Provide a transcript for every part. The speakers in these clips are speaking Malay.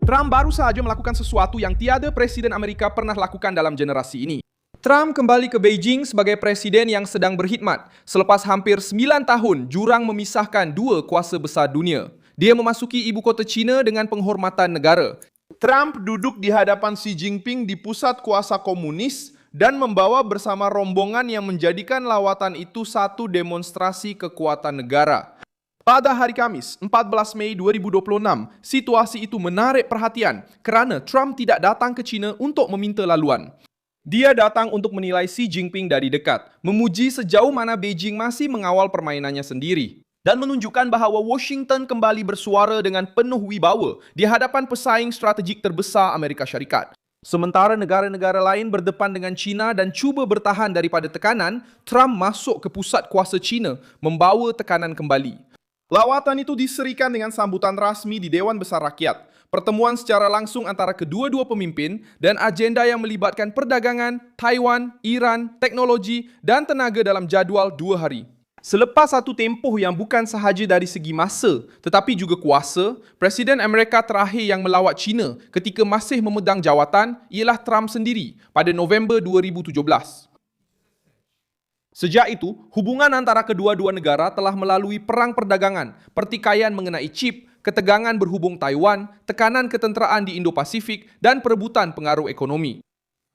Trump baru saja melakukan sesuatu yang tiada Presiden Amerika pernah lakukan dalam generasi ini. Trump kembali ke Beijing sebagai presiden yang sedang berkhidmat selepas hampir 9 tahun jurang memisahkan dua kuasa besar dunia. Dia memasuki ibu kota China dengan penghormatan negara. Trump duduk di hadapan Xi Jinping di pusat kuasa komunis dan membawa bersama rombongan yang menjadikan lawatan itu satu demonstrasi kekuatan negara. Pada hari Kamis, 14 Mei 2026, situasi itu menarik perhatian kerana Trump tidak datang ke China untuk meminta laluan. Dia datang untuk menilai Xi Jinping dari dekat, memuji sejauh mana Beijing masih mengawal permainannya sendiri, dan menunjukkan bahawa Washington kembali bersuara dengan penuh wibawa di hadapan pesaing strategik terbesar Amerika Syarikat. Sementara negara-negara lain berdepan dengan China dan cuba bertahan daripada tekanan, Trump masuk ke pusat kuasa China membawa tekanan kembali. Lawatan itu diserikan dengan sambutan rasmi di Dewan Besar Rakyat, pertemuan secara langsung antara kedua-dua pemimpin dan agenda yang melibatkan perdagangan, Taiwan, Iran, teknologi dan tenaga dalam jadual 2 hari. Selepas satu tempoh yang bukan sahaja dari segi masa tetapi juga kuasa, Presiden Amerika terakhir yang melawat China ketika masih memegang jawatan ialah Trump sendiri pada November 2017. Sejak itu, hubungan antara kedua-dua negara telah melalui perang perdagangan, pertikaian mengenai chip, ketegangan berhubung Taiwan, tekanan ketenteraan di Indo-Pasifik, dan perebutan pengaruh ekonomi.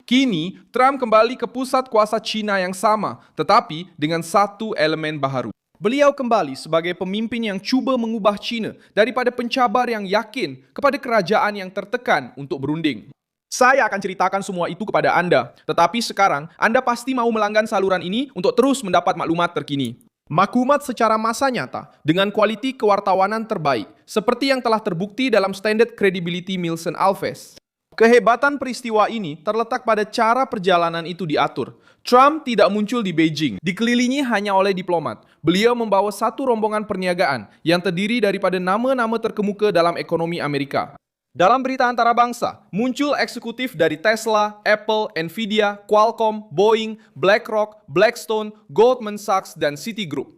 Kini, Trump kembali ke pusat kuasa China yang sama, tetapi dengan satu elemen baharu. Beliau kembali sebagai pemimpin yang cuba mengubah China daripada pencabar yang yakin kepada kerajaan yang tertekan untuk berunding. Saya akan ceritakan semua itu kepada anda, tetapi sekarang anda pasti mahu melanggan saluran ini untuk terus mendapat maklumat terkini. Maklumat secara masa nyata dengan kualiti kewartawanan terbaik, seperti yang telah terbukti dalam standard credibility Nielsen Alves. Kehebatan peristiwa ini terletak pada cara perjalanan itu diatur. Trump tidak muncul di Beijing, dikelilingi hanya oleh diplomat. Beliau membawa satu rombongan perniagaan yang terdiri daripada nama-nama terkemuka dalam ekonomi Amerika. Dalam berita antarabangsa, muncul eksekutif dari Tesla, Apple, Nvidia, Qualcomm, Boeing, BlackRock, Blackstone, Goldman Sachs dan Citigroup.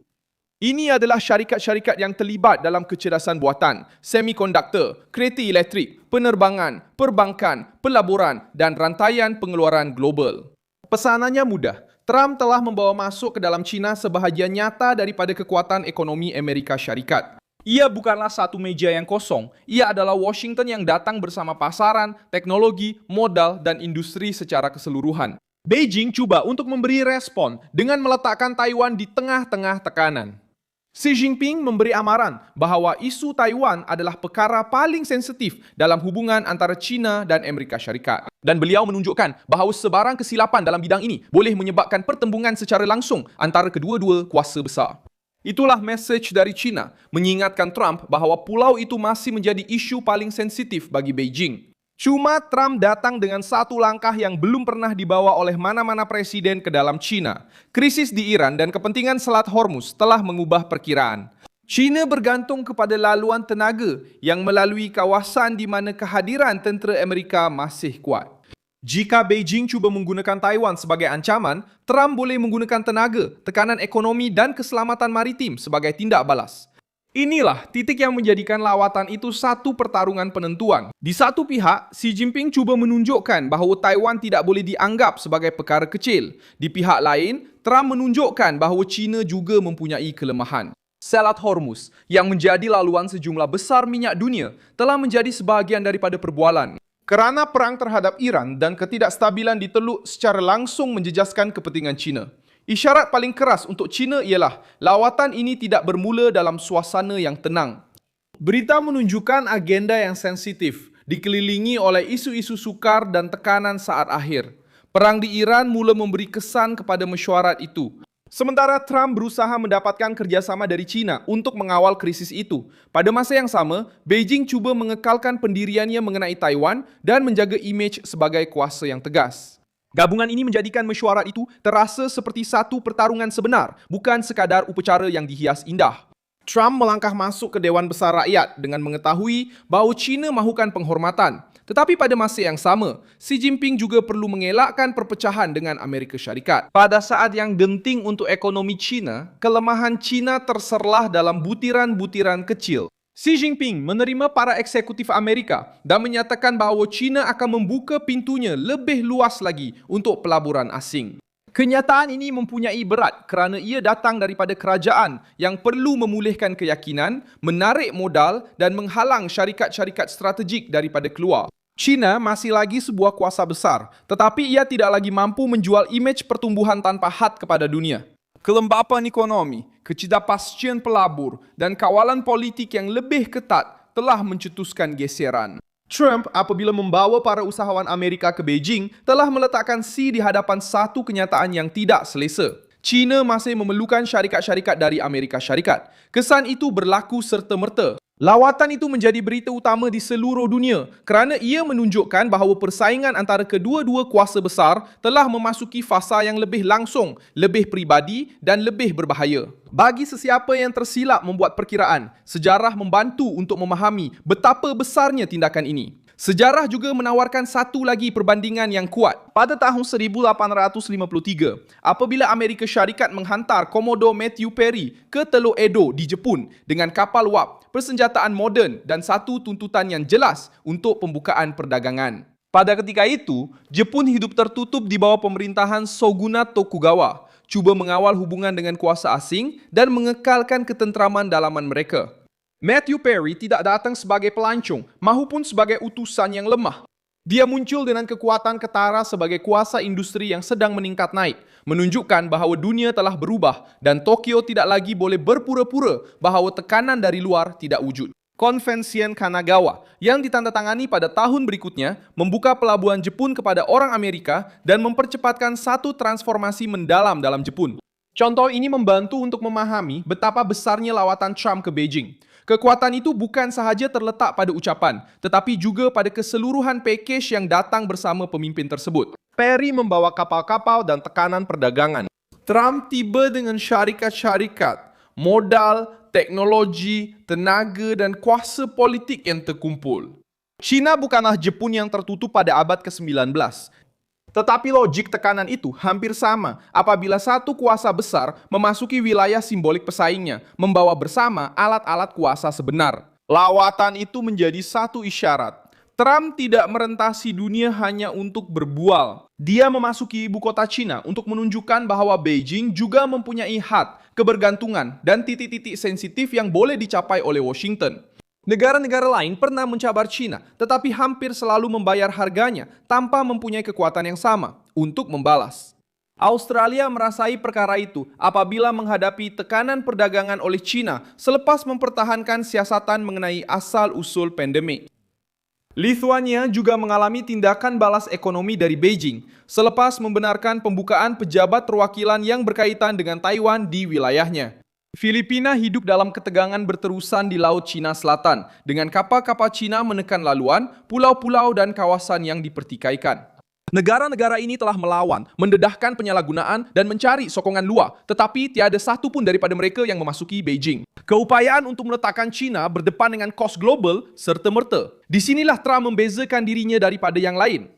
Ini adalah syarikat-syarikat yang terlibat dalam kecerdasan buatan, semikonduktor, kereta elektrik, penerbangan, perbankan, pelaburan dan rantaian pengeluaran global. Pesanannya mudah. Trump telah membawa masuk ke dalam China sebahagian nyata daripada kekuatan ekonomi Amerika Syarikat. Ia bukanlah satu meja yang kosong, ia adalah Washington yang datang bersama pasaran, teknologi, modal, dan industri secara keseluruhan. Beijing cuba untuk memberi respon dengan meletakkan Taiwan di tengah-tengah tekanan. Xi Jinping memberi amaran bahawa isu Taiwan adalah perkara paling sensitif dalam hubungan antara China dan Amerika Syarikat. Dan beliau menunjukkan bahawa sebarang kesilapan dalam bidang ini boleh menyebabkan pertembungan secara langsung antara kedua-dua kuasa besar. Itulah mesej dari China, mengingatkan Trump bahawa pulau itu masih menjadi isu paling sensitif bagi Beijing. Cuma Trump datang dengan satu langkah yang belum pernah dibawa oleh mana-mana presiden ke dalam China. Krisis di Iran dan kepentingan Selat Hormuz telah mengubah perkiraan. China bergantung kepada laluan tenaga yang melalui kawasan di mana kehadiran tentera Amerika masih kuat. Jika Beijing cuba menggunakan Taiwan sebagai ancaman, Trump boleh menggunakan tenaga, tekanan ekonomi dan keselamatan maritim sebagai tindak balas. Inilah titik yang menjadikan lawatan itu satu pertarungan penentuan. Di satu pihak, Xi Jinping cuba menunjukkan bahawa Taiwan tidak boleh dianggap sebagai perkara kecil. Di pihak lain, Trump menunjukkan bahawa China juga mempunyai kelemahan. Selat Hormuz, yang menjadi laluan sejumlah besar minyak dunia, telah menjadi sebahagian daripada perbualan. Kerana perang terhadap Iran dan ketidakstabilan di Teluk secara langsung menjejaskan kepentingan China. Isyarat paling keras untuk China ialah lawatan ini tidak bermula dalam suasana yang tenang. Berita menunjukkan agenda yang sensitif, dikelilingi oleh isu-isu sukar dan tekanan saat akhir. Perang di Iran mula memberi kesan kepada mesyuarat itu. Sementara Trump berusaha mendapatkan kerjasama dari China untuk mengawal krisis itu. Pada masa yang sama, Beijing cuba mengekalkan pendiriannya mengenai Taiwan dan menjaga imej sebagai kuasa yang tegas. Gabungan ini menjadikan mesyuarat itu terasa seperti satu pertarungan sebenar, bukan sekadar upacara yang dihias indah. Trump melangkah masuk ke Dewan Besar Rakyat dengan mengetahui bahawa China mahukan penghormatan. Tetapi pada masa yang sama, Xi Jinping juga perlu mengelakkan perpecahan dengan Amerika Syarikat. Pada saat yang genting untuk ekonomi China, kelemahan China terserlah dalam butiran-butiran kecil. Xi Jinping menerima para eksekutif Amerika dan menyatakan bahawa China akan membuka pintunya lebih luas lagi untuk pelaburan asing. Kenyataan ini mempunyai berat kerana ia datang daripada kerajaan yang perlu memulihkan keyakinan, menarik modal dan menghalang syarikat-syarikat strategik daripada keluar. China masih lagi sebuah kuasa besar, tetapi ia tidak lagi mampu menjual imej pertumbuhan tanpa had kepada dunia. Kelembapan ekonomi, ketidakpastian pelabur dan kawalan politik yang lebih ketat telah mencetuskan geseran. Trump apabila membawa para usahawan Amerika ke Beijing telah meletakkan Xi di hadapan satu kenyataan yang tidak selesa. China masih memerlukan syarikat-syarikat dari Amerika Syarikat. Kesan itu berlaku serta-merta. Lawatan itu menjadi berita utama di seluruh dunia kerana ia menunjukkan bahawa persaingan antara kedua-dua kuasa besar telah memasuki fasa yang lebih langsung, lebih peribadi dan lebih berbahaya. Bagi sesiapa yang tersilap membuat perkiraan, sejarah membantu untuk memahami betapa besarnya tindakan ini. Sejarah juga menawarkan satu lagi perbandingan yang kuat. Pada tahun 1853, apabila Amerika Syarikat menghantar Komodo Matthew Perry ke Teluk Edo di Jepun dengan kapal wap, persenjataan moden dan satu tuntutan yang jelas untuk pembukaan perdagangan. Pada ketika itu, Jepun hidup tertutup di bawah pemerintahan Shogunat Tokugawa, cuba mengawal hubungan dengan kuasa asing dan mengekalkan ketenteraman dalaman mereka. Matthew Perry tidak datang sebagai pelancong mahupun sebagai utusan yang lemah. Dia muncul dengan kekuatan ketara sebagai kuasa industri yang sedang meningkat naik, menunjukkan bahawa dunia telah berubah dan Tokyo tidak lagi boleh berpura-pura bahawa tekanan dari luar tidak wujud. Konvensian Kanagawa yang ditandatangani pada tahun berikutnya membuka pelabuhan Jepun kepada orang Amerika dan mempercepatkan satu transformasi mendalam dalam Jepun. Contoh ini membantu untuk memahami betapa besarnya lawatan Trump ke Beijing. Kekuatan itu bukan sahaja terletak pada ucapan, tetapi juga pada keseluruhan pakej yang datang bersama pemimpin tersebut. Perry membawa kapal-kapal dan tekanan perdagangan. Trump tiba dengan syarikat-syarikat, modal, teknologi, tenaga dan kuasa politik yang terkumpul. China bukanlah Jepun yang tertutup pada abad ke-19. Tetapi logik tekanan itu hampir sama apabila satu kuasa besar memasuki wilayah simbolik pesaingnya, membawa bersama alat-alat kuasa sebenar. Lawatan itu menjadi satu isyarat. Trump tidak merentasi dunia hanya untuk berbual. Dia memasuki ibu kota China untuk menunjukkan bahawa Beijing juga mempunyai had, kebergantungan dan titik-titik sensitif yang boleh dicapai oleh Washington. Negara-negara lain pernah mencabar China, tetapi hampir selalu membayar harganya tanpa mempunyai kekuatan yang sama untuk membalas. Australia merasai perkara itu apabila menghadapi tekanan perdagangan oleh China selepas mempertahankan siasatan mengenai asal-usul pandemik. Lithuania juga mengalami tindakan balas ekonomi dari Beijing selepas membenarkan pembukaan pejabat perwakilan yang berkaitan dengan Taiwan di wilayahnya. Filipina hidup dalam ketegangan berterusan di Laut Cina Selatan dengan kapal-kapal Cina menekan laluan, pulau-pulau dan kawasan yang dipertikaikan. Negara-negara ini telah melawan, mendedahkan penyalahgunaan dan mencari sokongan luar, tetapi tiada satu pun daripada mereka yang memasuki Beijing. Keupayaan untuk meletakkan China berdepan dengan kos global serta-merta. Di sinilah Trump membezakan dirinya daripada yang lain.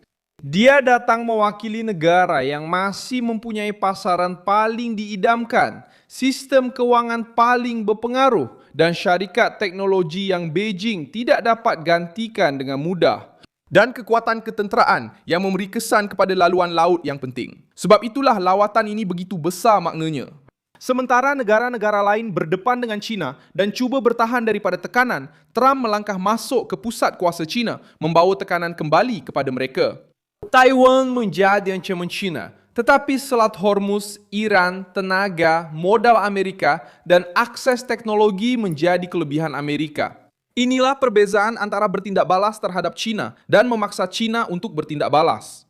Dia datang mewakili negara yang masih mempunyai pasaran paling diidamkan, sistem kewangan paling berpengaruh dan syarikat teknologi yang Beijing tidak dapat gantikan dengan mudah. Dan kekuatan ketenteraan yang memberi kesan kepada laluan laut yang penting. Sebab itulah lawatan ini begitu besar maknanya. Sementara negara-negara lain berdepan dengan China dan cuba bertahan daripada tekanan, Trump melangkah masuk ke pusat kuasa China, membawa tekanan kembali kepada mereka. Taiwan menjadi ancaman China, tetapi Selat Hormuz, Iran, tenaga, modal Amerika dan akses teknologi menjadi kelebihan Amerika. Inilah perbezaan antara bertindak balas terhadap China dan memaksa China untuk bertindak balas.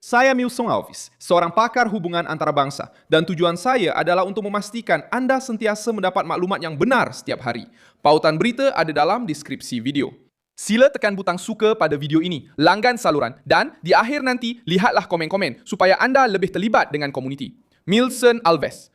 Saya Milson Alves, seorang pakar hubungan antarabangsa, dan tujuan saya adalah untuk memastikan Anda sentiasa mendapat maklumat yang benar setiap hari. Pautan berita ada dalam deskripsi video. Sila tekan butang suka pada video ini, langgan saluran dan di akhir nanti lihatlah komen-komen supaya anda lebih terlibat dengan komuniti. Milson Alves.